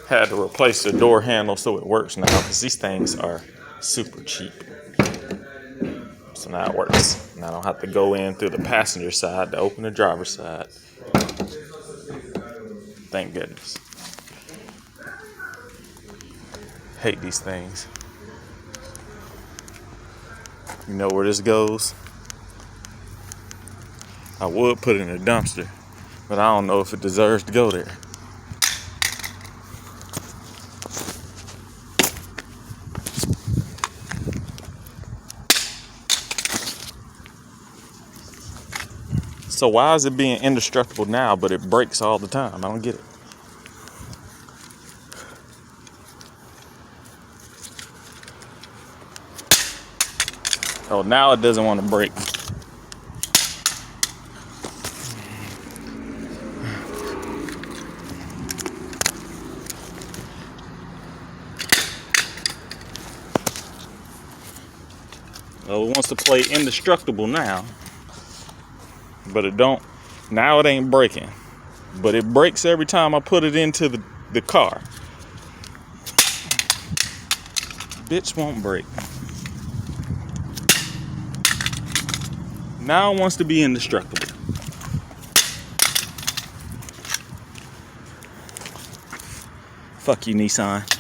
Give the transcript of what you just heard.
Had to replace the door handle so it works now, because these things are super cheap. So now it works. Now I don't have to go in through the passenger side to open the driver's side. Thank goodness. Hate these things. You know where this goes? I would put it in a dumpster, but I don't know if it deserves to go there. So why is it being indestructible now, but it breaks all the time? I don't get it. Oh, now it doesn't want to break. Oh, it wants to play indestructible now, but it don't. Now it ain't breaking, but it breaks every time I put it into the car. Bitch won't break. Now it wants to be indestructible. Fuck you, Nissan.